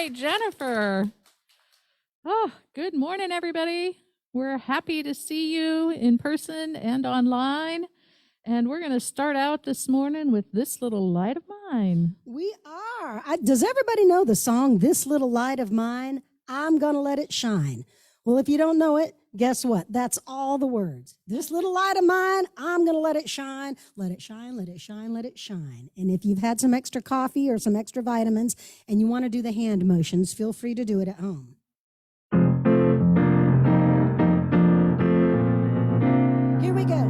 right, Jennifer. Oh, good morning, everybody. We're happy to see you in person and online. And we're going to start out this morning with This Little Light of Mine. We are. Does everybody know the song, This Little Light of Mine? I'm going to let it shine. Well, if you don't know it, guess what? That's all the words. This little light of mine, I'm going to let it shine. Let it shine, let it shine, let it shine. And if you've had some extra coffee or some extra vitamins and you want to do the hand motions, feel free to do it at home. Here we go.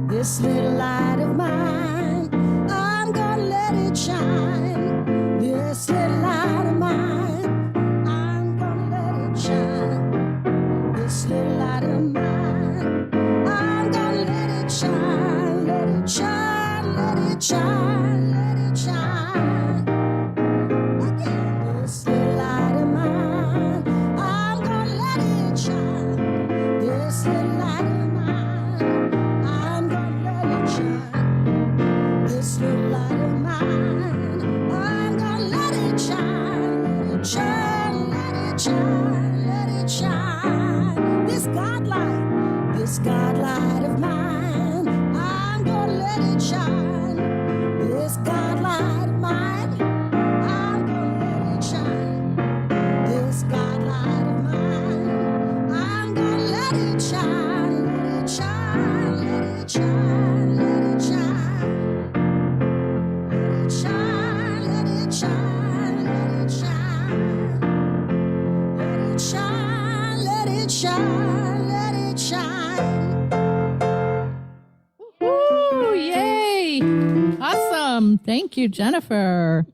This little light of mine, I'm going to let it shine. This little light of mine, I'm going to let it shine. This little light of mine, I'm gonna let it shine, let it shine, let it shine, let it shine. Again, this little light of mine, I'm gonna let it shine. This little light of mine, I'm gonna let it shine. This little light of mine, I'm gonna let it shine, let it shine, let it shine, let it shine. This God light of mine, I'm gonna let it shine. This God light of mine, I'm gonna let it shine. This God light of mine, I'm gonna let it shine, let it shine, let it shine, let it shine. Let it shine, let it shine, let it shine. Let it shine, let it shine, let it shine. Woo, yay! Awesome. Thank you, Jennifer.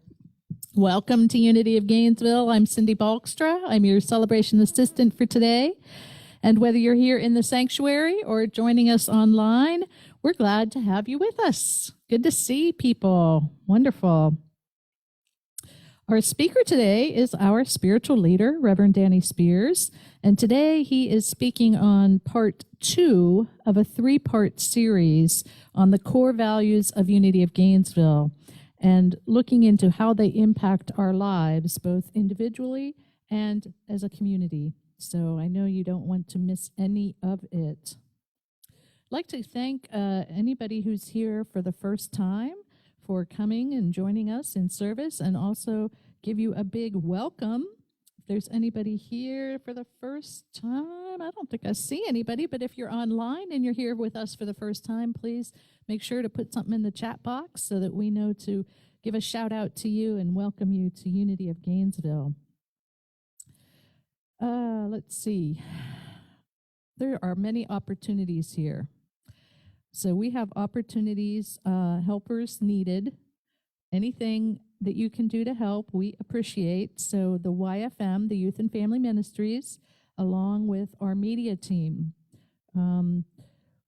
Welcome to Unity of Gainesville. I'm Cindy Balkstra. I'm your celebration assistant for today. And whether you're here in the sanctuary or joining us online, we're glad to have you with us. Good to see people. Wonderful. Our speaker today is our spiritual leader, Reverend Danny Spears, and today he is speaking on part 2 of a 3-part series on the core values of Unity of Gainesville and looking into how they impact our lives, both individually and as a community. So I know you don't want to miss any of it. I'd like to thank anybody who's here for the first time for coming and joining us in service, and also give you a big welcome. If there's anybody here for the first time, I don't think I see anybody, but if you're online and you're here with us for the first time, please make sure to put something in the chat box so that we know to give a shout out to you and welcome you to Unity of Gainesville. Let's see. There are many opportunities here. So we have opportunities, helpers needed. Anything that you can do to help, we appreciate. So the YFM, the Youth and Family Ministries, along with our media team,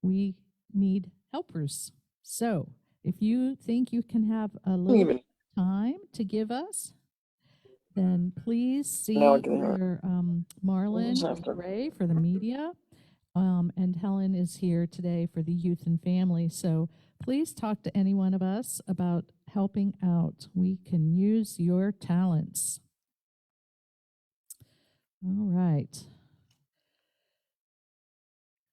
we need helpers. So if you think you can have a little time to give us, then please see where Marlon and Ray for the media. And Helen is here today for the youth and family. So please talk to any one of us about helping out. We can use your talents. All right.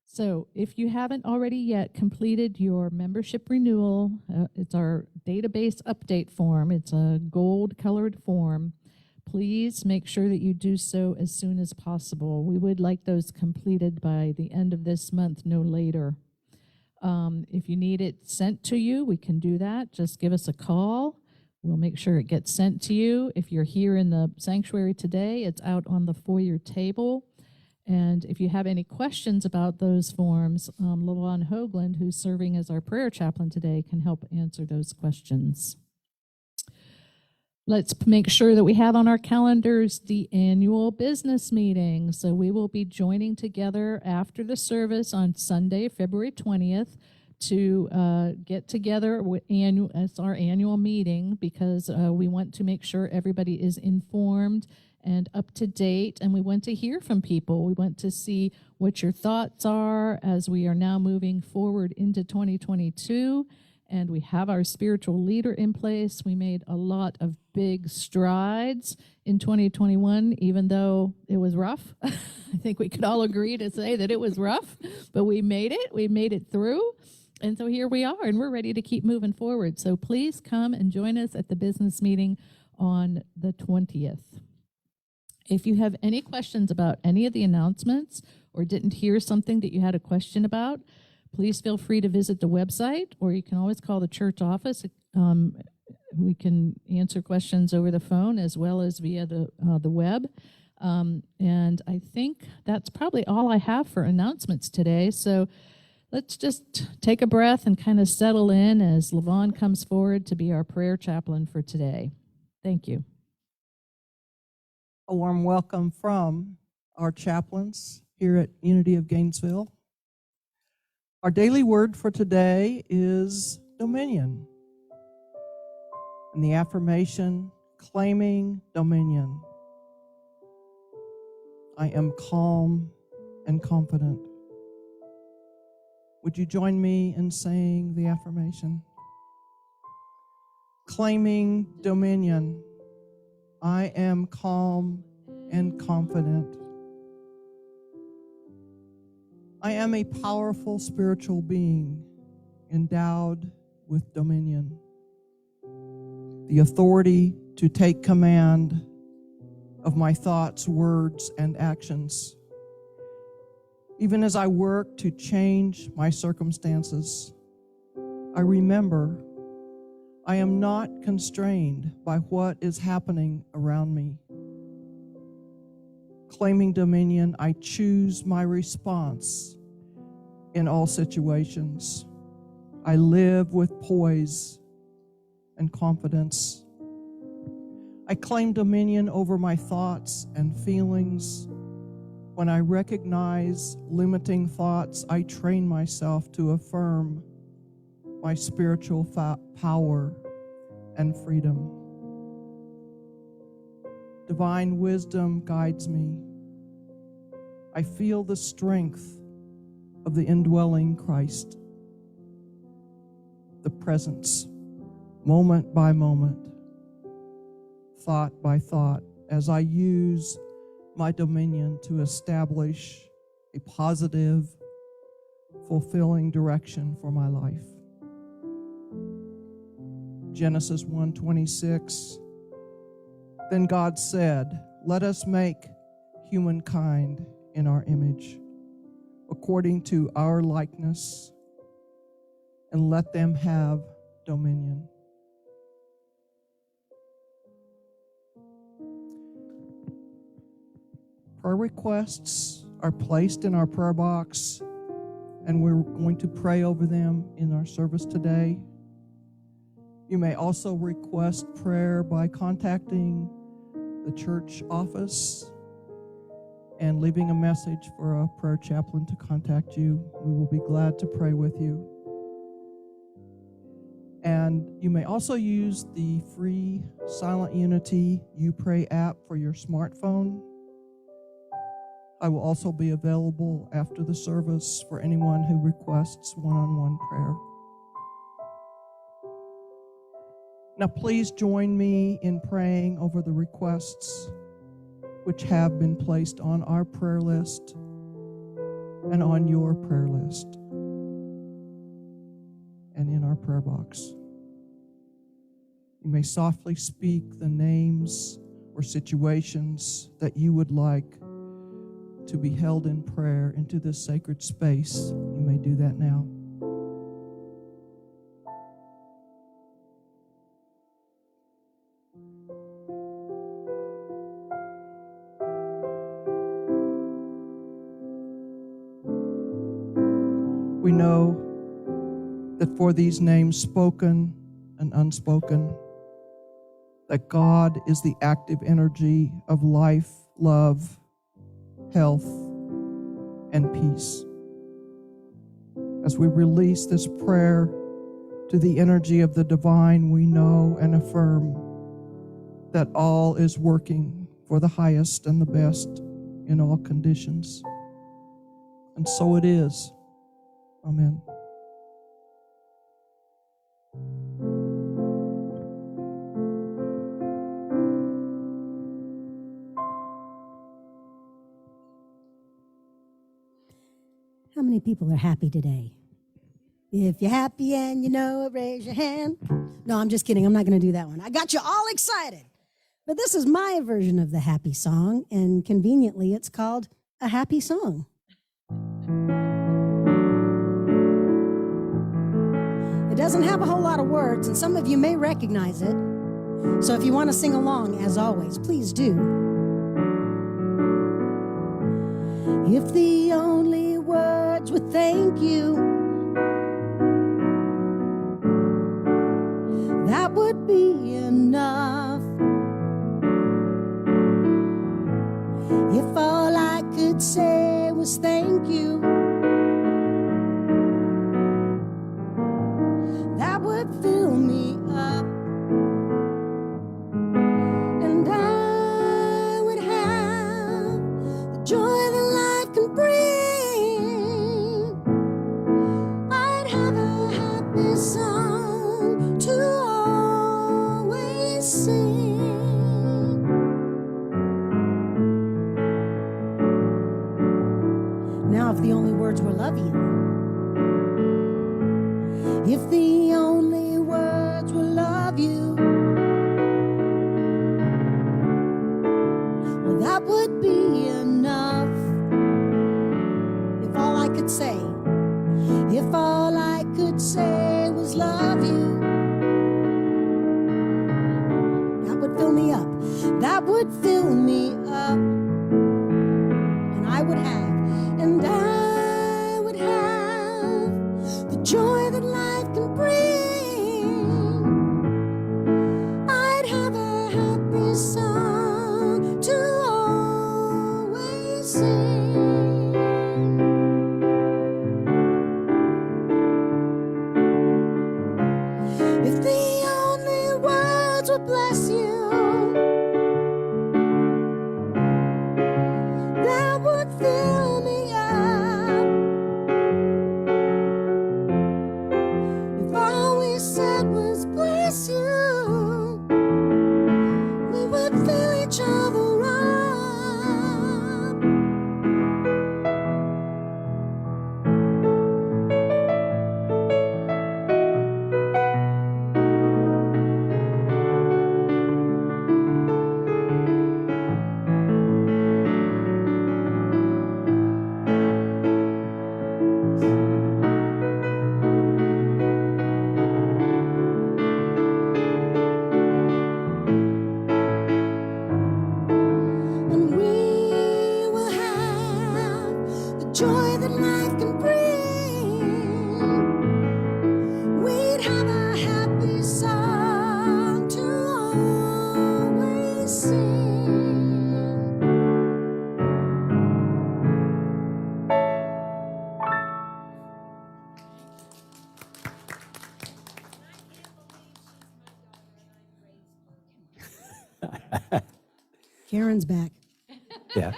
So if you haven't already yet completed your membership renewal, it's our database update form. It's a gold colored form. Please make sure that you do so as soon as possible. We would like those completed by the end of this month, no later. If you need it sent to you, we can do that. Just give us a call. We'll make sure it gets sent to you. If you're here in the sanctuary today, it's out on the foyer table. And if you have any questions about those forms, LaVon Hoagland, who's serving as our prayer chaplain today, can help answer those questions. Let's make sure that we have on our calendars the annual business meeting. So we will be joining together after the service on Sunday, February 20th, to get together. It's our annual meeting because we want to make sure everybody is informed and up to date, and we want to hear from people. We want to see what your thoughts are as we are now moving forward into 2022. and we have our spiritual leader in place. We made a lot of big strides in 2021, even though it was rough. I think we could all agree to say that it was rough, but we made it. We made it through. And so here we are, and we're ready to keep moving forward. So please come and join us at the business meeting on the 20th. If you have any questions about any of the announcements or didn't hear something that you had a question about, please feel free to visit the website, or you can always call the church office. We can answer questions over the phone as well as via the web. And I think that's probably all I have for announcements today. So let's just take a breath and kind of settle in as LaVon comes forward to be our prayer chaplain for today. Thank you. A warm welcome from our chaplains here at Unity of Gainesville. Our daily word for today is dominion. And the affirmation, claiming dominion. I am calm and confident. Would you join me in saying the affirmation? Claiming dominion. I am calm and confident. I am a powerful spiritual being endowed with dominion, the authority to take command of my thoughts, words, and actions. Even as I work to change my circumstances, I remember I am not constrained by what is happening around me. Claiming dominion, I choose my response in all situations. I live with poise and confidence. I claim dominion over my thoughts and feelings. When I recognize limiting thoughts, I train myself to affirm my spiritual power and freedom. Divine wisdom guides me. I feel the strength of the indwelling Christ, the presence, moment by moment, thought by thought, as I use my dominion to establish a positive, fulfilling direction for my life. Genesis 1:26. Then God said, "Let us make humankind in our image, according to our likeness, and let them have dominion." Prayer requests are placed in our prayer box, and we're going to pray over them in our service today. You may also request prayer by contacting the church office and leaving a message for a prayer chaplain to contact you. We will be glad to pray with you. And you may also use the free Silent Unity You Pray app for your smartphone. I will also be available after the service for anyone who requests one-on-one prayer. Now, please join me in praying over the requests which have been placed on our prayer list and on your prayer list and in our prayer box. You may softly speak the names or situations that you would like to be held in prayer into this sacred space. You may do that now. We know that for these names spoken and unspoken, that God is the active energy of life, love, health, and peace. As we release this prayer to the energy of the divine, we know and affirm that all is working for the highest and the best in all conditions. And so it is. Amen. many people are happy today? If you're happy and you know it, raise your hand. No, I'm just kidding. I'm not going to do that one. I got you all excited. But this is my version of the happy song, and conveniently, it's called A Happy Song. It doesn't have a whole lot of words, and some of you may recognize it. So if you want to sing along, as always, please do. If the only words were thank you, that would be enough. If all I could say was thank you, that would fill me up. And I would have the joy that life can bring. I'd have a happy song to always sing. Now, if the only words were love you, if the only words were love you, well, that would be enough. If all I could say, if all I could say was love you, that would fill me up. That would fill me up. And I would have the joy that life can bring. I'd have a happy song to always sing. If the only words would bless you, that would fill me up. If all we said was bless you, we would fill each other up. And we will have the joy that life can bring. We'd have a happy song to always sing. Karen's back. Yeah.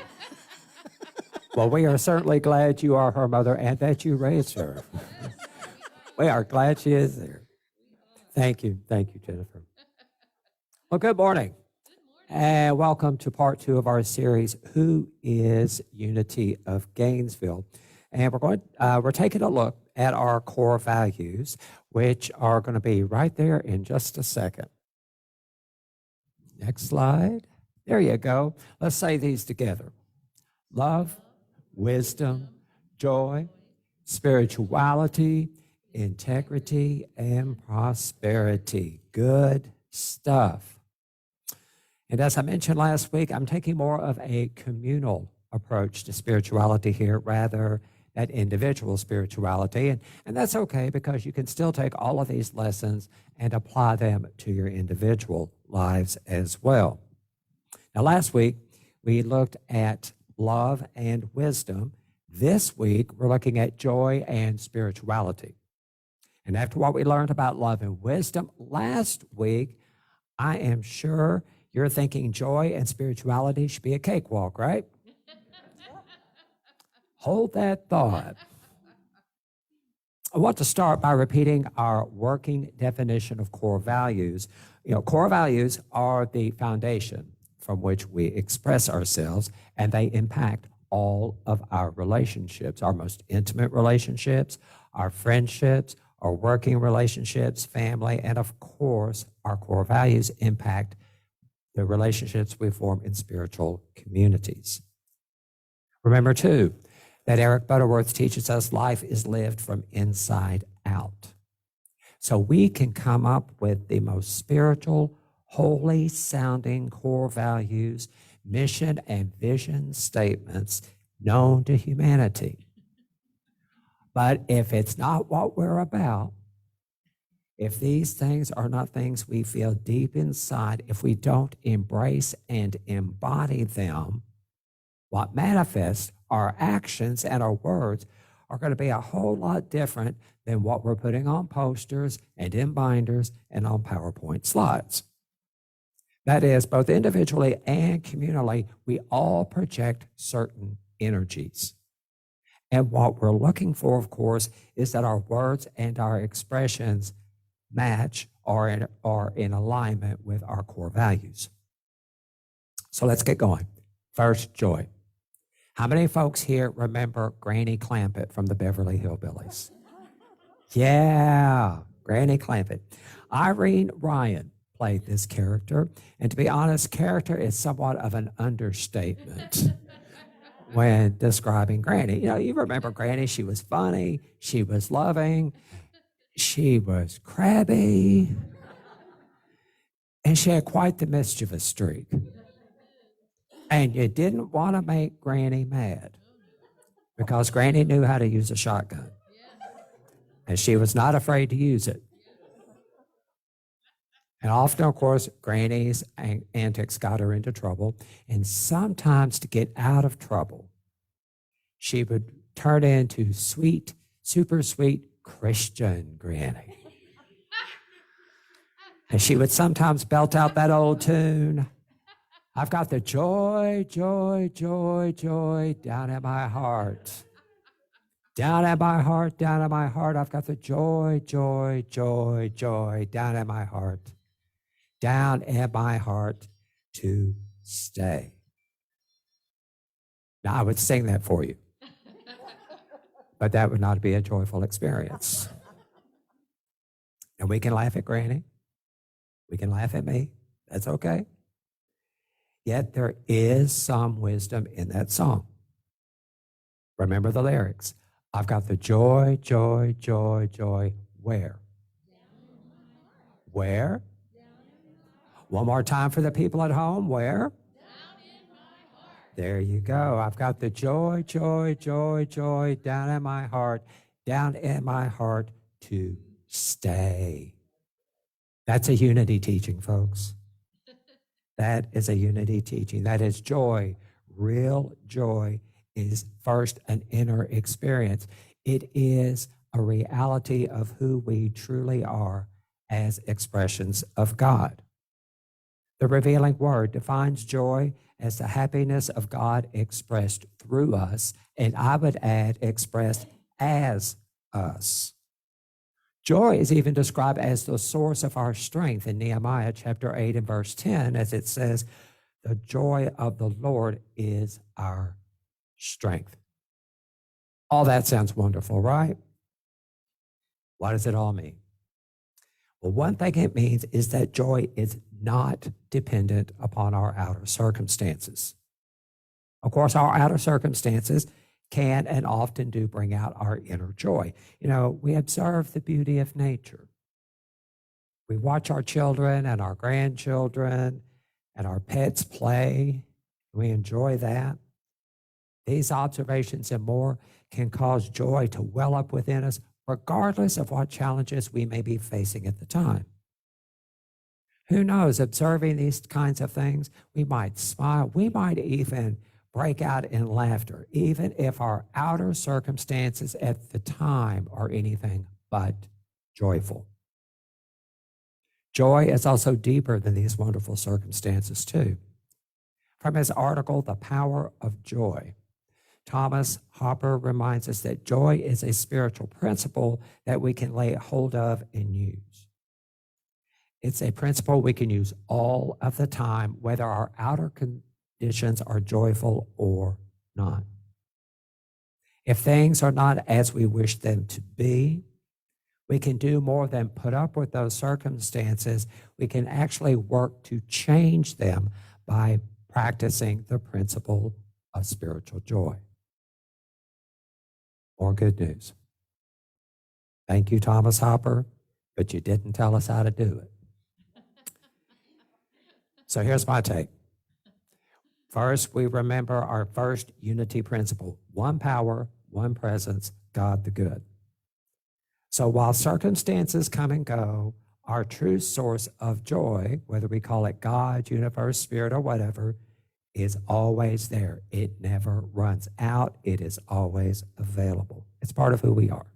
Well, we are certainly glad you are her mother and that you raised her. We are glad she is there. Thank you. Thank you, Jennifer. Well, good morning. And welcome to part 2 of our series, Who is Unity of Gainesville? And we're taking a look at our core values, which are going to be right there in just a second. Next slide. There you go. Let's say these together. Love, wisdom, joy, spirituality, integrity, and prosperity. Good stuff. And as I mentioned last week, I'm taking more of a communal approach to spirituality here rather than individual spirituality. And that's okay because you can still take all of these lessons and apply them to your individual lives as well. Now, last week, we looked at love and wisdom. This week, we're looking at joy and spirituality. And after what we learned about love and wisdom last week, I am sure you're thinking joy and spirituality should be a cakewalk, right? Hold that thought. I want to start by repeating our working definition of core values. Core values are the foundation from which we express ourselves, and they impact all of our relationships, our most intimate relationships, our friendships, our working relationships, family, and of course, our core values impact the relationships we form in spiritual communities. Remember, too, that Eric Butterworth teaches us life is lived from inside out. So we can come up with the most spiritual, holy sounding core values, mission and vision statements known to humanity. But if it's not what we're about, if these things are not things we feel deep inside, if we don't embrace and embody them, what manifests, our actions and our words, are going to be a whole lot different than what we're putting on posters and in binders and on PowerPoint slides. That is, both individually and communally, we all project certain energies. And what we're looking for, of course, is that our words and our expressions match or are in alignment with our core values. So let's get going. First, joy. How many folks here remember Granny Clampett from the Beverly Hillbillies? Yeah, Granny Clampett. Irene Ryan played this character, and to be honest, character is somewhat of an understatement when describing Granny. You know, you remember Granny, she was funny, she was loving, she was crabby, and she had quite the mischievous streak. And you didn't want to make Granny mad because Granny knew how to use a shotgun. And she was not afraid to use it. And often, of course, Granny's antics got her into trouble. And sometimes to get out of trouble, she would turn into sweet, super sweet Christian Granny. And she would sometimes belt out that old tune, I've got the joy, joy, joy, joy down in my heart. Down in my heart, down in my heart, I've got the joy, joy, joy, joy down in my heart. Down in my heart to stay. Now, I would sing that for you, but that would not be a joyful experience. And we can laugh at Granny. We can laugh at me. That's okay. Yet there is some wisdom in that song. Remember the lyrics. I've got the joy, joy, joy, joy. Where? Where? One more time for the people at home. Where? There you go. I've got the joy, joy, joy, joy down in my heart to stay. That's a unity teaching, folks. That is a unity teaching. That is joy. Real joy is first an inner experience. It is a reality of who we truly are as expressions of God. The revealing word defines joy as the happiness of God expressed through us, and I would add expressed as us. Joy is even described as the source of our strength in Nehemiah chapter 8 and verse 10, as it says, the joy of the Lord is our strength. All that sounds wonderful, right? What does it all mean? Well, one thing it means is that joy is not dependent upon our outer circumstances. Of course, our outer circumstances can and often do bring out our inner joy. You know, we observe the beauty of nature. We watch our children and our grandchildren and our pets play. We enjoy that. These observations and more can cause joy to well up within us, regardless of what challenges we may be facing at the time. Who knows, observing these kinds of things, we might smile, we might even break out in laughter, even if our outer circumstances at the time are anything but joyful. Joy is also deeper than these wonderful circumstances, too. From his article, The Power of Joy, Thomas Hopper reminds us that joy is a spiritual principle that we can lay hold of and use. It's a principle we can use all of the time, whether our outer conditions are joyful or not. If things are not as we wish them to be, we can do more than put up with those circumstances. We can actually work to change them by practicing the principle of spiritual joy. More good news. Thank you, Thomas Hopper, but you didn't tell us how to do it. So here's my take. First, we remember our first unity principle: one power, one presence, God the good. So while circumstances come and go, our true source of joy, whether we call it God, universe, spirit, or whatever, is always there. It never runs out. It is always available. It's part of who we are.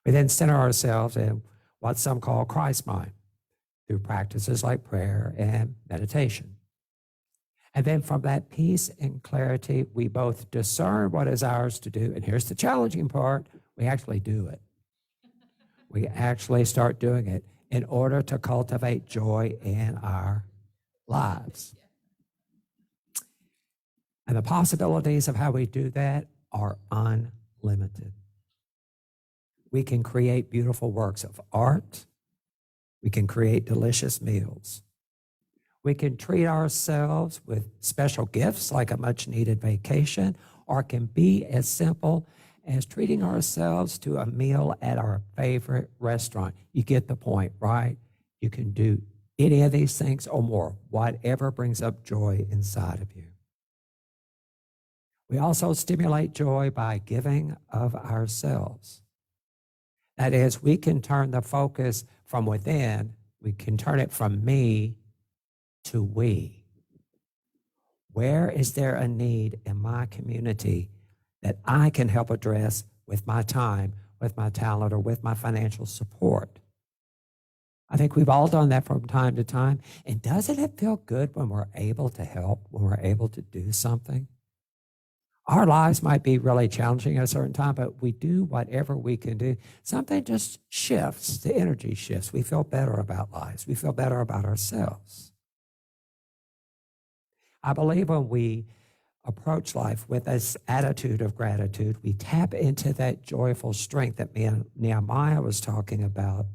We then center ourselves in what some call Christ mind through practices like prayer and meditation. And then from that peace and clarity, we both discern what is ours to do. And here's the challenging part: we actually do it. We actually start doing it in order to cultivate joy in our lives. And the possibilities of how we do that are unlimited. We can create beautiful works of art. We can create delicious meals. We can treat ourselves with special gifts like a much-needed vacation, or it can be as simple as treating ourselves to a meal at our favorite restaurant. You get the point, right? You can do any of these things or more, whatever brings up joy inside of you. We also stimulate joy by giving of ourselves. That is, we can turn the focus from within, we can turn it from me to we. Where is there a need in my community that I can help address with my time, with my talent, or with my financial support? I think we've all done that from time to time. And doesn't it feel good when we're able to help, when we're able to do something? Our lives might be really challenging at a certain time, but we do whatever we can do. Something just shifts, the energy shifts. We feel better about lives. We feel better about ourselves. I believe when we approach life with this attitude of gratitude, we tap into that joyful strength that Nehemiah was talking about,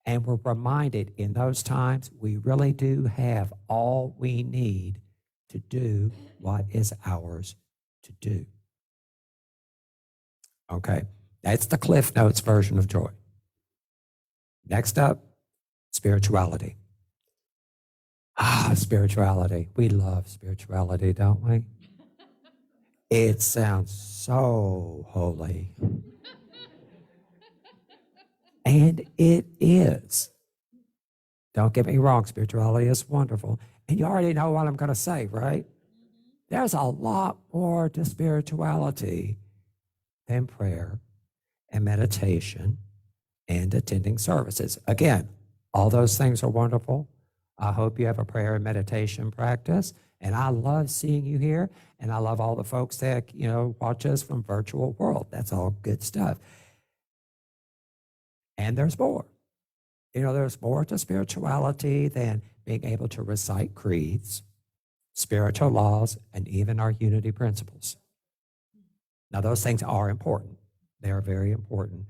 and we're reminded in those times we really do have all we need to do what is ours to do. Okay, that's the Cliff Notes version of joy. Next up, spirituality. Spirituality. We love spirituality, don't we? It sounds so holy. And it is. Don't get me wrong, spirituality is wonderful. And you already know what I'm going to say, right? There's a lot more to spirituality than prayer and meditation and attending services. Again, all those things are wonderful. I hope you have a prayer and meditation practice. And I love seeing you here. And I love all the folks that, watch us from virtual world. That's all good stuff. And there's more. There's more to spirituality than being able to recite creeds, spiritual laws, and even our unity principles. Now, those things are important. They are very important.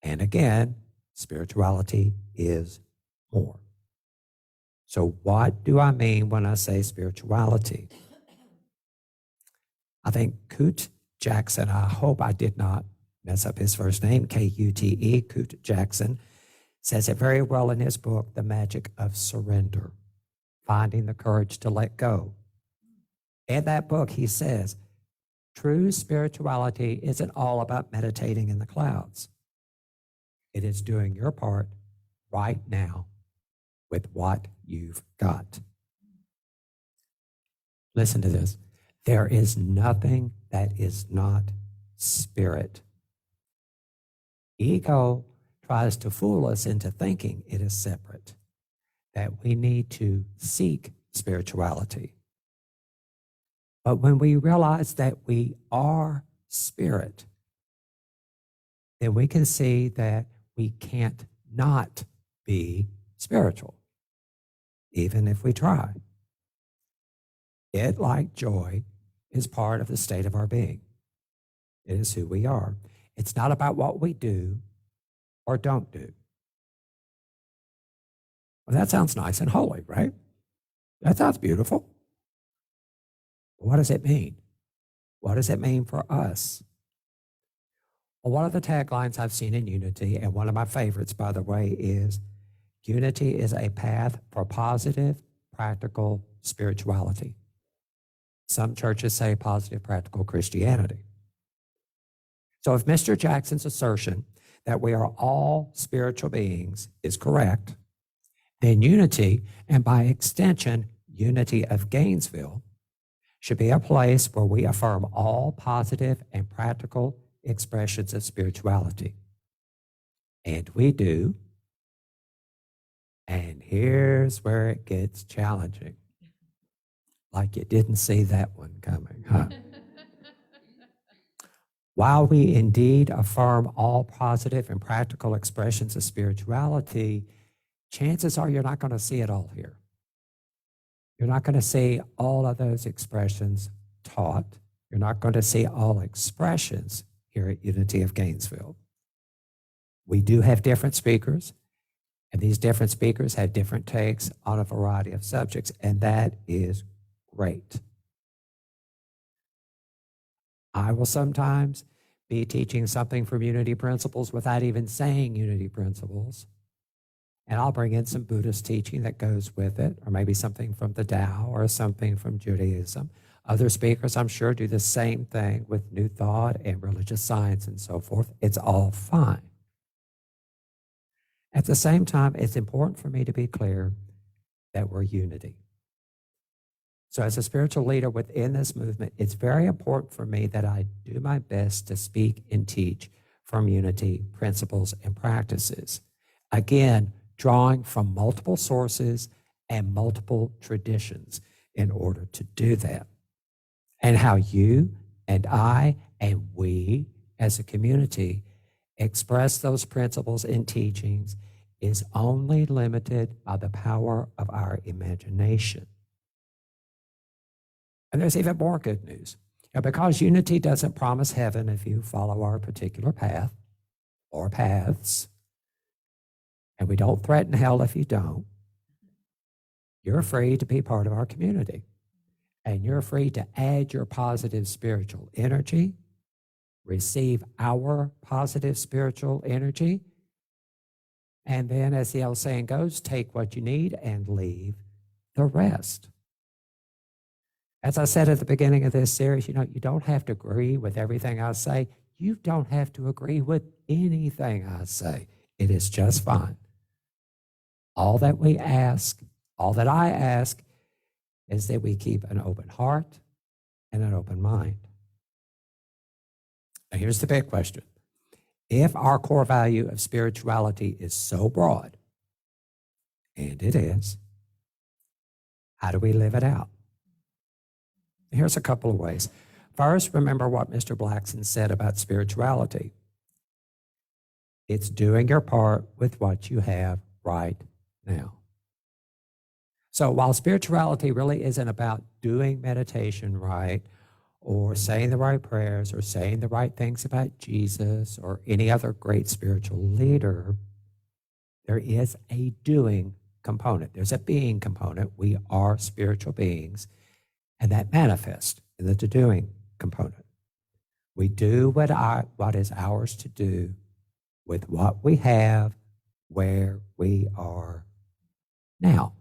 And again, spirituality is more. So what do I mean when I say spirituality? I think Kute Jackson, I hope I did not mess up his first name, K-U-T-E, Kute Jackson, says it very well in his book, The Magic of Surrender, Finding the Courage to Let Go. In that book, he says, true spirituality isn't all about meditating in the clouds. It is doing your part right now with what you've got. Listen to this. There is nothing that is not spirit. Ego tries to fool us into thinking it is separate, that we need to seek spirituality. But when we realize that we are spirit, then we can see that we can't not be spiritual, even if we try. It, like joy, is part of the state of our being. It is who we are. It's not about what we do or don't do. Well, that sounds nice and holy, right? That sounds beautiful. What does it mean? What does it mean for us? Well, one of the taglines I've seen in Unity, and one of my favorites, by the way, is Unity is a path for positive, practical spirituality. Some churches say positive, practical Christianity. So if Mr. Jackson's assertion that we are all spiritual beings is correct, then Unity, and by extension, Unity of Gainesville, should be a place where we affirm all positive and practical expressions of spirituality. And we do. And here's where it gets challenging. Like you didn't see that one coming, huh? While we indeed affirm all positive and practical expressions of spirituality, chances are you're not going to see it all here. You're not going to see all of those expressions taught. You're not going to see all expressions here at Unity of Gainesville. We do have different speakers, and these different speakers have different takes on a variety of subjects, and that is great. I will sometimes be teaching something from Unity Principles without even saying Unity Principles. And I'll bring in some Buddhist teaching that goes with it, or maybe something from the Tao or something from Judaism. Other speakers, I'm sure, do the same thing with New Thought and religious science and so forth. It's all fine. At the same time, it's important for me to be clear that we're unity. So as a spiritual leader within this movement, it's very important for me that I do my best to speak and teach from Unity principles and practices. Again, drawing from multiple sources and multiple traditions in order to do that. And how you and I and we as a community express those principles and teachings is only limited by the power of our imagination. And there's even more good news. Now, because Unity doesn't promise heaven if you follow our particular path or paths, and we don't threaten hell if you don't, you're free to be part of our community. And you're free to add your positive spiritual energy, receive our positive spiritual energy, and then, as the old saying goes, take what you need and leave the rest. As I said at the beginning of this series, you don't have to agree with everything I say. You don't have to agree with anything I say. It is just fine. All that we ask, all that I ask, is that we keep an open heart and an open mind. Now, here's the big question. If our core value of spirituality is so broad, and it is, how do we live it out? Here's a couple of ways. First, remember what Mr. Blackson said about spirituality. It's doing your part with what you have right now. So while spirituality really isn't about doing meditation right, or saying the right prayers, or saying the right things about Jesus, or any other great spiritual leader, there is a doing component. There's a being component. We are spiritual beings, and that manifests in the doing component. We do what is ours to do with what we have, where we are now.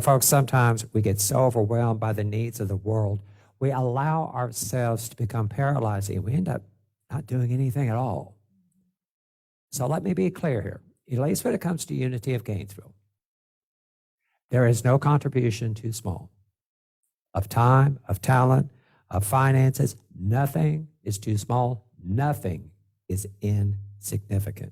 Folks, sometimes we get so overwhelmed by the needs of the world, we allow ourselves to become paralyzed, and we end up not doing anything at all. So let me be clear here, at least when it comes to Unity of Gainesville. There is no contribution too small. Of time, of talent, of finances, nothing is too small. Nothing is insignificant.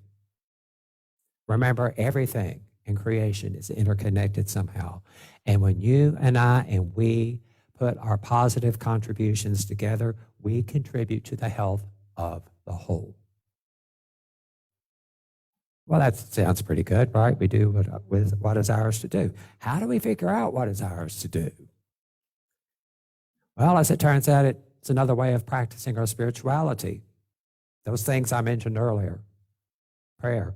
Remember, everything in creation is interconnected somehow. And when you and I and we put our positive contributions together, we contribute to the health of the whole. Well, that sounds pretty good, right? We do what is ours to do. How do we figure out what is ours to do? Well, as it turns out, it It's another way of practicing our spirituality. Those things I mentioned earlier: prayer,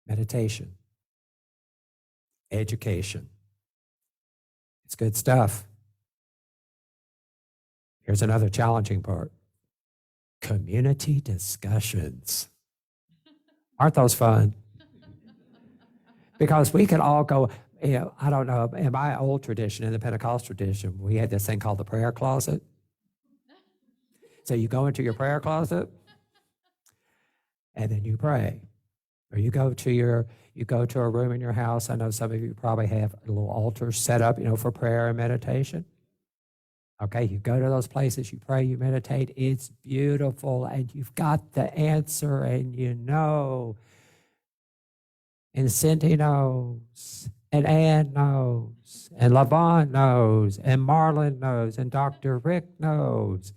meditation, education. It's good stuff. Here's another challenging part: community discussions. Aren't those fun? Because we could all go, I don't know, in my old tradition, in the Pentecostal tradition, we had this thing called the prayer closet. So you go into your prayer closet and then you pray. Or you go to a room in your house. I know some of you probably have a little altar set up, for prayer and meditation. Okay, you go to those places, you pray, you meditate. It's beautiful, and you've got the answer, and and Cindy knows, and Ann knows, and Lavon knows, and Marlon knows, and Dr. Rick knows,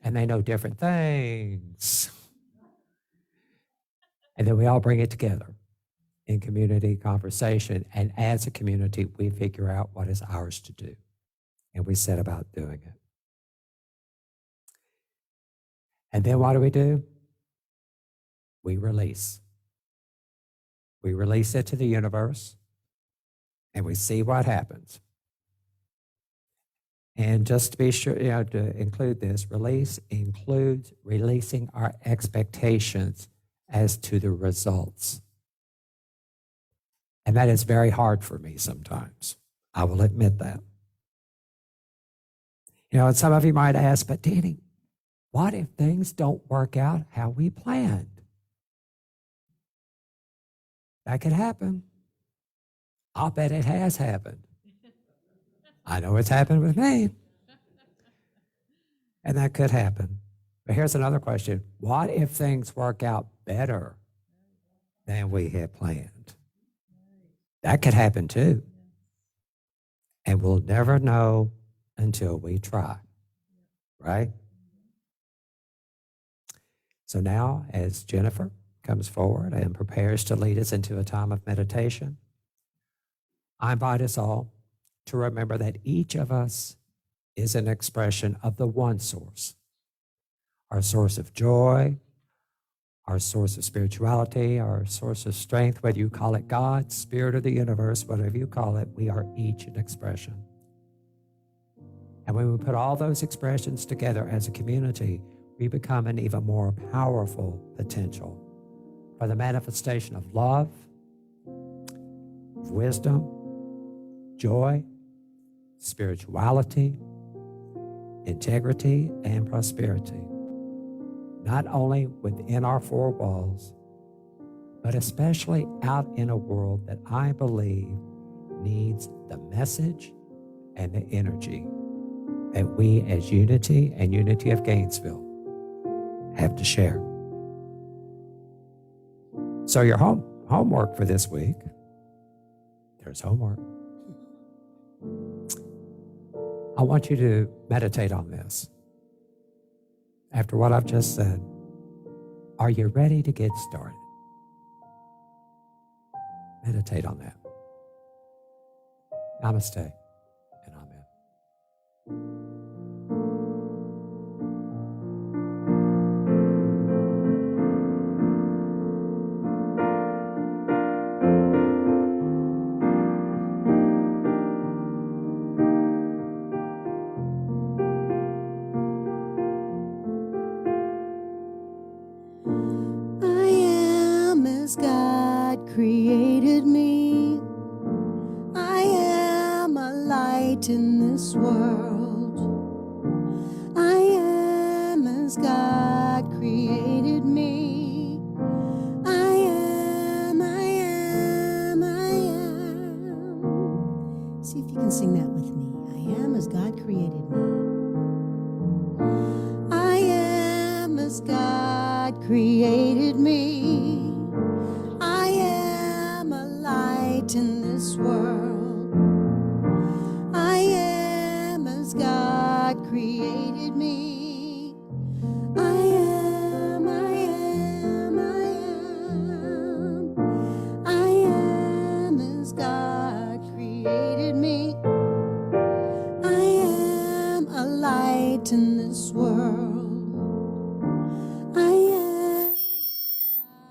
and they know different things. And then we all bring it together in community conversation, and as a community, we figure out what is ours to do, and we set about doing it. And then what do? We release. We release it to the universe, and we see what happens. And just to be sure, to include this, release includes releasing our expectations as to the results. And that is very hard for me sometimes. I will admit that. And some of you might ask, but Danny, what if things don't work out how we planned? That could happen. I'll bet it has happened. I know it's happened with me. And that could happen. But here's another question. What if things work out better than we had planned? That could happen too. And we'll never know until we try, right? So now, as Jennifer comes forward and prepares to lead us into a time of meditation, I invite us all to remember that each of us is an expression of the one source, our source of joy, our source of spirituality, our source of strength, whether you call it God, Spirit of the universe, whatever you call it, we are each an expression. And when we put all those expressions together as a community, we become an even more powerful potential for the manifestation of love, of wisdom, joy, spirituality, integrity, and prosperity, not only within our four walls, but especially out in a world that I believe needs the message and the energy that we as Unity and Unity of Gainesville have to share. So your homework for this week, there's homework. I want you to meditate on this. After what I've just said, are you ready to get started? Meditate on that. Namaste and amen. Created me. I am a light in this world. I am as God created me. I am. See if you can sing that with me. I am as God created me. I am as God created me. In this world, I am as God created me. I am as God created me. I am a light light in this world. I am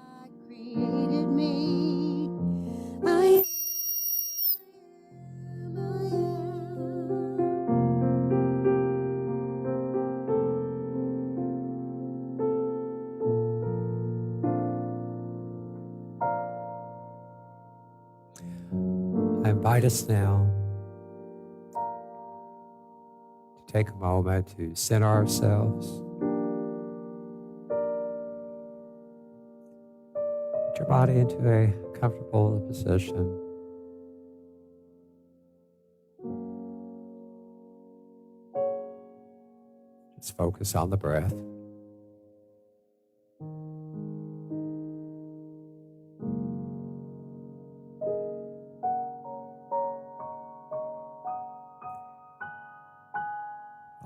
God created me. I I invite us now to take a moment to center ourselves. Get your body into a comfortable position. Just focus on the breath.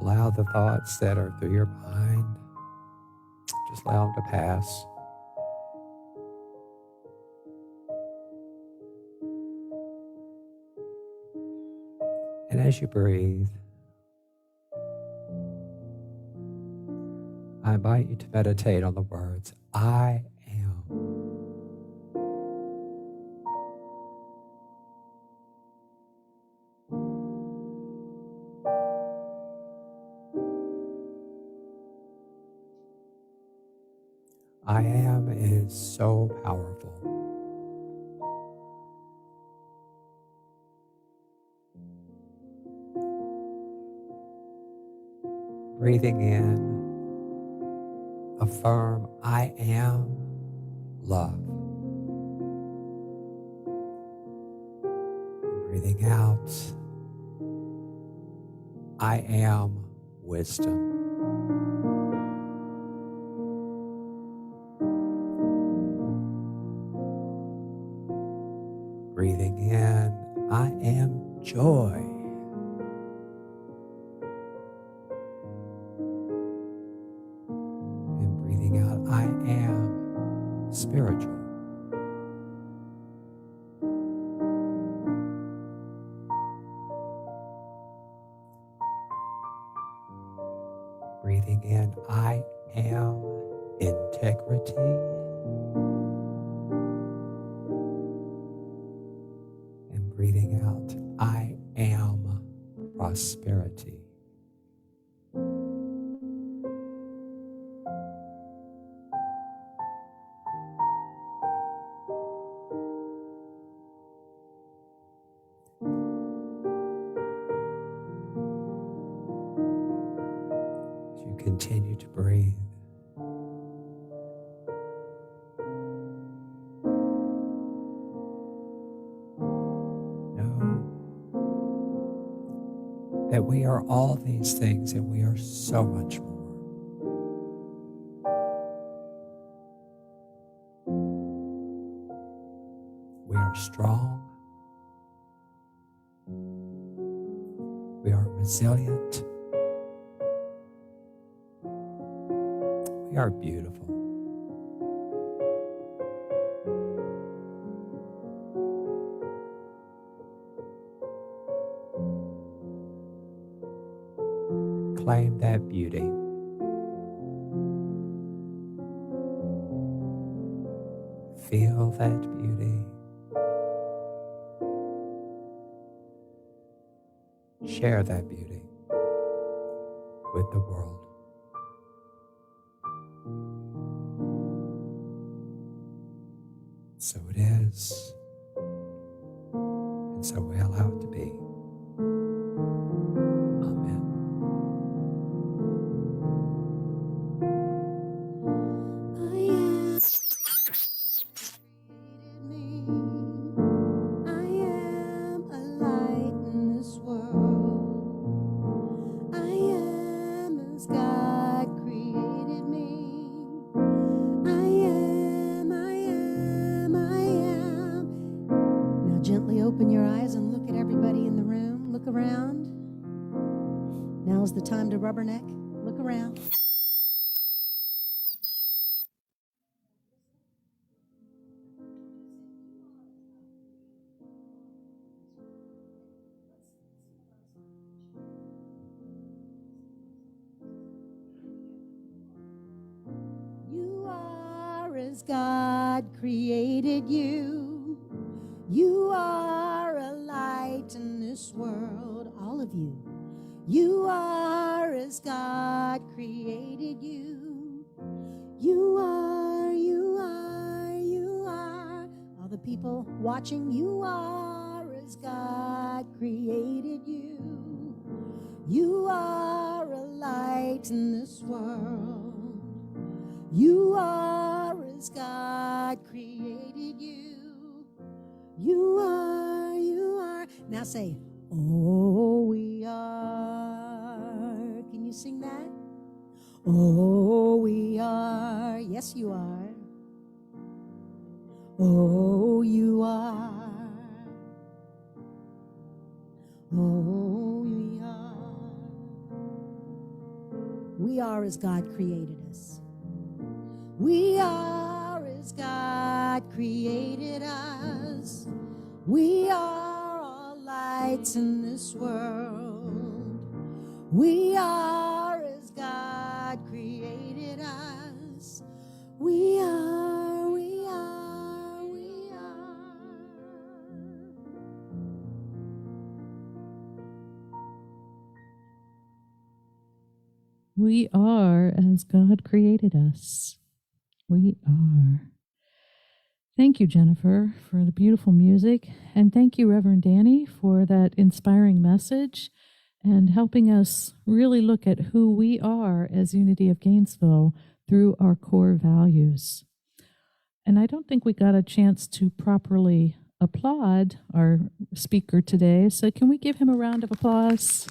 Allow the thoughts that are through your mind, just allow them to pass. And as you breathe, I invite you to meditate on the words, I am. I am is so powerful. Breathing in, affirm, I am love. And breathing out, I am wisdom. Breathing in, I am joy. And breathing out, I am spiritual. Breathing in, I am integrity. And breathing out, I am prosperity. As you continue to breathe, that we are all these things and we are so much more. We are strong. We are resilient. We are beautiful. Claim that beauty. Feel that beauty. Share that beauty with the world. So it is, and so we allow it to be. Amen. Gently open your eyes and look at everybody in the room. Look around. Now's the time to rubberneck. Look around. God created you. You are a light in this world, all of you. You are as God created you. You are, you are, you are. All the people watching, you are as God created you. You are a light in this world. You are as God created you. You are, you are. Now say, oh, we are. Can you sing that? Oh, we are. Yes, you are. Oh, you are. Oh, we are. We are as God created us. We are as God created us. We are all lights in this world. We are as God created us. We are, we are, we are. We are as God created us. We are. Thank you, Jennifer, for the beautiful music. And thank you, Reverend Danny, for that inspiring message and helping us really look at who we are as Unity of Gainesville through our core values. And I don't think we got a chance to properly applaud our speaker today. So can we give him a round of applause?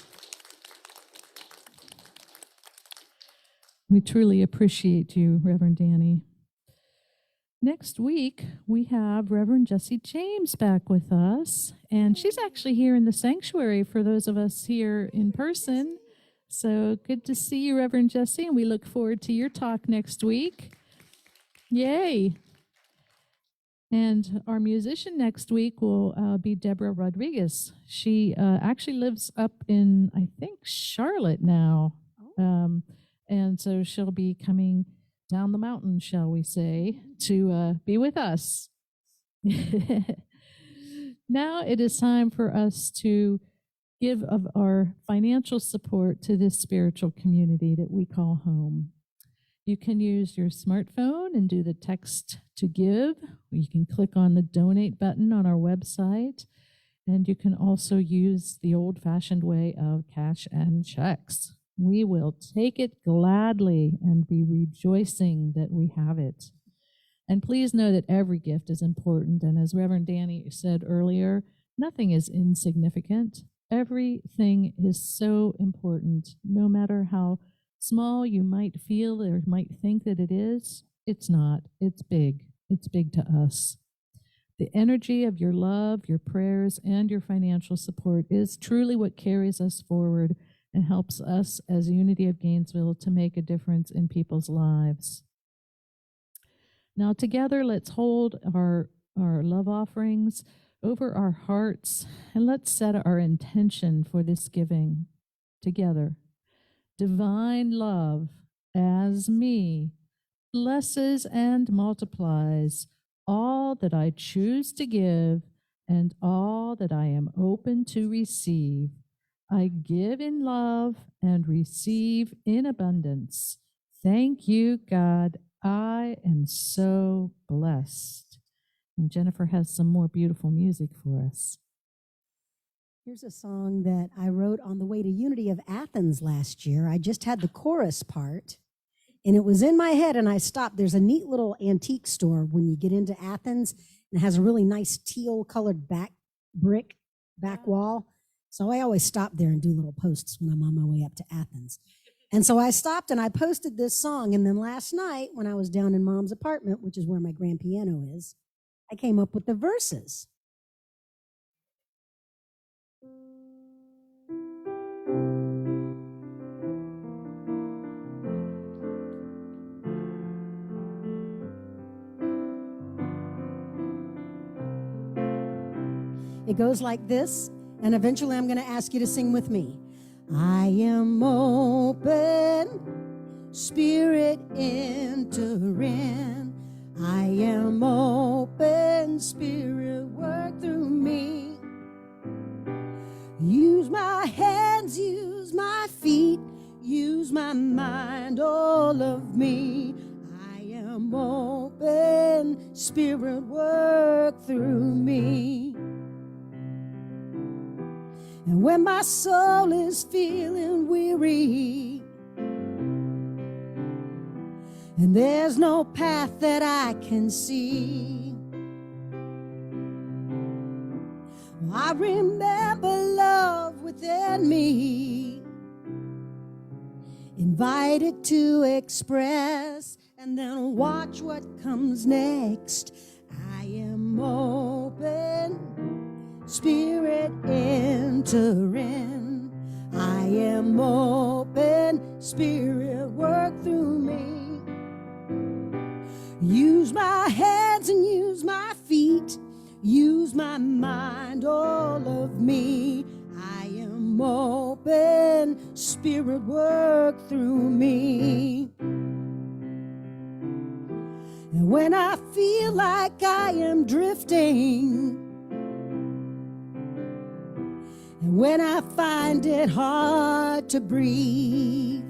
We truly appreciate you, Reverend Danny. Next week, we have Reverend Jessie James back with us, and she's actually here in the sanctuary for those of us here in person. So good to see you, Reverend Jessie, and we look forward to your talk next week. Yay! And our musician next week will be Deborah Rodriguez. She actually lives up in, I think, Charlotte now. And so she'll be coming down the mountain, shall we say, to be with us. Now it is time for us to give of our financial support to this spiritual community that we call home. You can use your smartphone and do the text to give. You can click on the donate button on our website. And you can also use the old-fashioned way of cash and checks. We will take it gladly and be rejoicing that we have it. And please know that every gift is important. And as Reverend Danny said earlier, nothing is insignificant. Everything is so important. No matter how small you might feel or might think that it is, it's not. It's big. It's big to us. The energy of your love, your prayers, and your financial support is truly what carries us forward and helps us as Unity of Gainesville to make a difference in people's lives. Now together, let's hold our love offerings over our hearts, and let's set our intention for this giving together. Divine love as me blesses and multiplies all that I choose to give and all that I am open to receive. I give in love and receive in abundance. Thank you, God. I am so blessed. And Jennifer has some more beautiful music for us. Here's a song that I wrote on the way to Unity of Athens last year. I just had the chorus part, and it was in my head, and I stopped. There's a neat little antique store when you get into Athens, and it has a really nice teal-colored back wall. So I always stop there and do little posts when I'm on my way up to Athens. And so I stopped and I posted this song. And then last night when I was down in Mom's apartment, which is where my grand piano is, I came up with the verses. It goes like this. And eventually I'm going to ask you to sing with me. I am open, Spirit entering. I am open, Spirit, work through me. Use my hands, use my feet, use my mind, all of me. I am open, Spirit, work through me. And when my soul is feeling weary, and there's no path that I can see, I remember love within me, invited to express, and then watch what comes next. I am open, Spirit, enter in. I am open, Spirit, work through me. Use my hands and use my feet, use my mind, all of me. I am open, Spirit, work through me. And when I feel like I am drifting, and when I find it hard to breathe,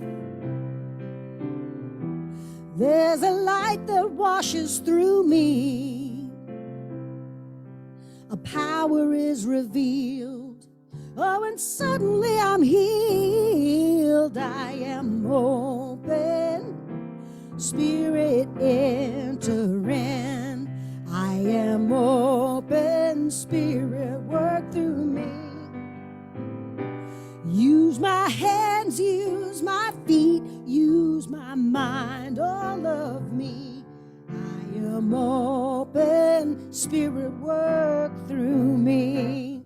there's a light that washes through me. A power is revealed. Oh, and suddenly I'm healed. I am open, Spirit, enter in. I am open, Spirit, work through me. Use my hands, use my feet, use my mind, all of me. I am open, Spirit, work through me.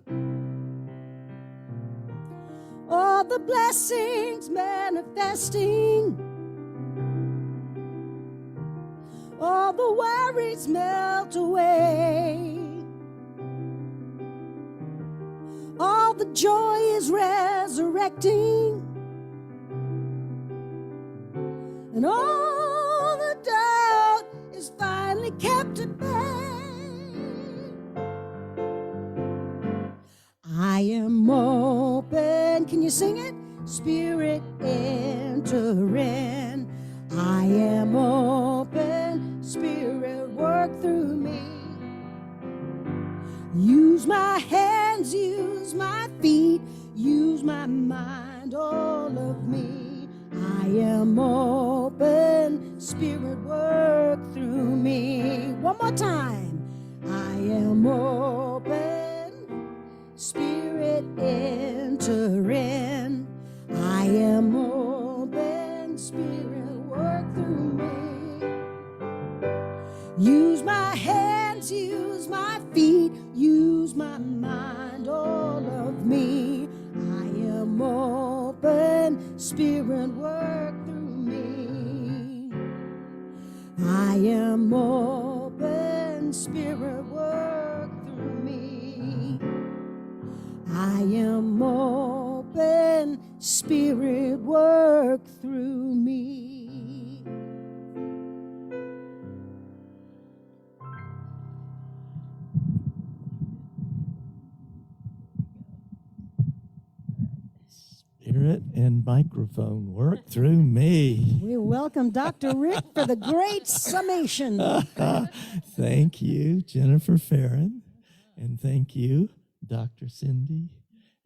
All the blessings manifesting, all the worries melt away, all the joy is resurrecting, and all the doubt is finally kept at bay. I am open, can you sing it? Spirit, enter in. I am open, Spirit, work through me. Use my hands, use my feet, use my mind, all of me. I am open, Spirit, work through me. One more time. I am open, Spirit, enter in. I am open, Spirit, work through me. Use my hands, use my feet, use my mind, all of me. I am open, Spirit, work through me. I am open, Spirit, work through me. I am open, Spirit, work through me. Spirit and microphone work through me. We welcome Dr. Rick for the great summation. Thank you, Jennifer Farron, and thank you, Dr. Cindy,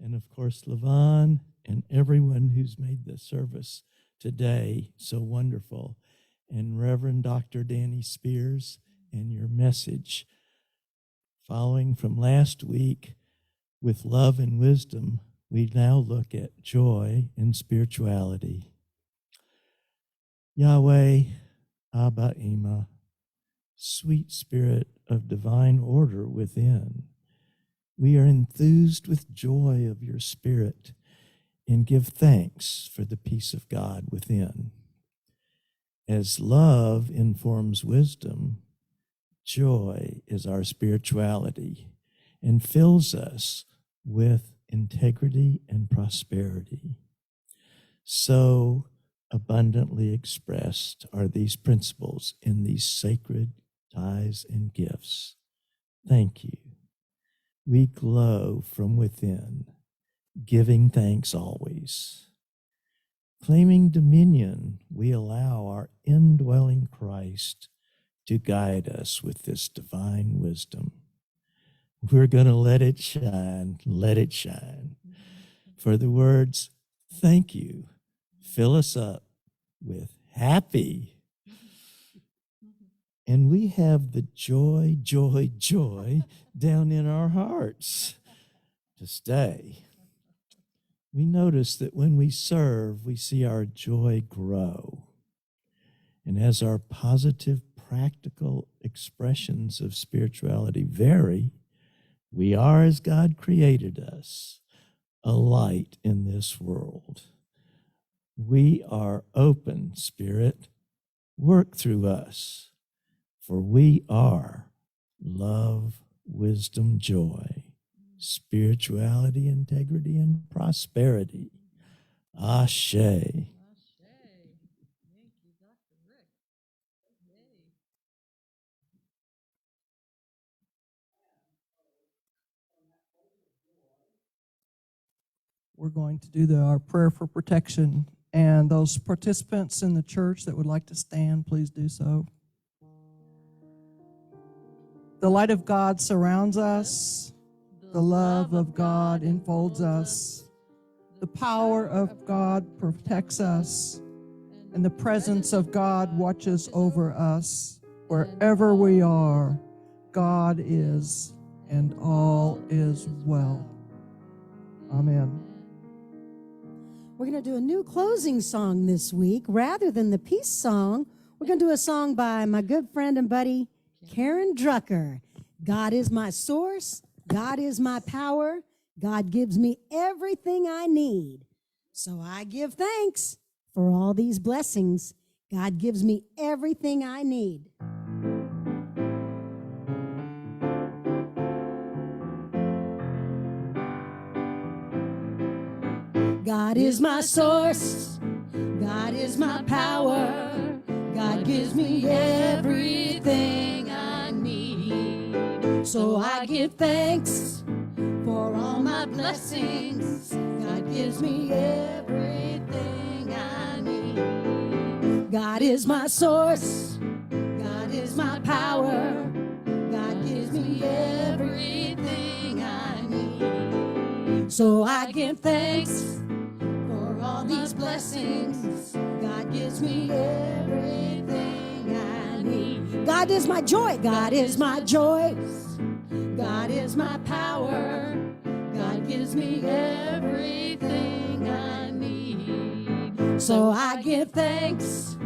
and of course, Levon, and everyone who's made the service today so wonderful, and Reverend Dr. Danny Spears, and your message. Following from last week with love and wisdom, we now look at joy and spirituality. Yahweh, Abba Ima, sweet spirit of divine order within, we are enthused with joy of your spirit and give thanks for the peace of God within. As love informs wisdom, joy is our spirituality and fills us with integrity and prosperity. So abundantly expressed are these principles in these sacred tithes, and gifts. Thank you. We glow from within, giving thanks always. Claiming dominion, we allow our indwelling Christ to guide us with this divine wisdom. We're going to let it shine, let it shine. For the words, thank you, fill us up with happy. And we have the joy, joy, joy down in our hearts to stay. We notice that when we serve, we see our joy grow. And as our positive, practical expressions of spirituality vary, we are, as God created us, a light in this world. We are open, Spirit. Work through us, for we are love, wisdom, joy, spirituality, integrity, and prosperity. Ashe. We're going to do our prayer for protection. And those participants in the church that would like to stand, please do so. The light of God surrounds us. The love of God enfolds us. The power of God protects us. And the presence of God watches over us. Wherever we are, God is, and all is well. Amen. We're going to do a new closing song this week. Rather than the peace song, we're going to do a song by my good friend and buddy, Karen Drucker. God is my source. God is my power. God gives me everything I need. So I give thanks for all these blessings. God gives me everything I need. God is my source. God is my power. God gives me everything I need. So I give thanks for all my blessings. God gives me everything I need. God is my source. God is my power. God gives me everything I need. So I give thanks for all these blessings. God gives me everything I need. God is my joy. God is my joy. God is my power. God gives me everything I need. So I give thanks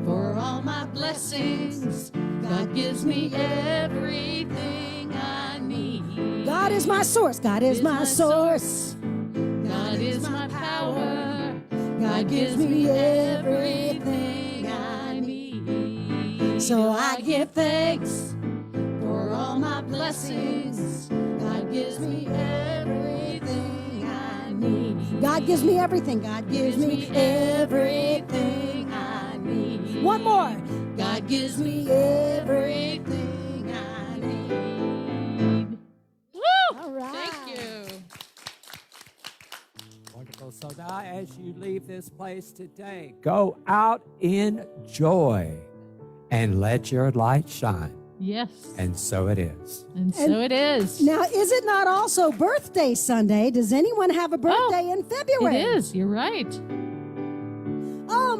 for all my blessings. God gives me everything I need. God is my source. God is my source. God is my power. God gives me everything I need. So I give thanks for all my blessings. God gives me everything I need. God gives me everything. God gives me everything I need. One more. God gives me everything I need. Woo! All right. Thank you. Wonderful. So now as you leave this place today, go out in joy and let your light shine. Yes. And so it is. And so it is. Now, is it not also birthday Sunday? Does anyone have a birthday in February? It is. You're right. Oh,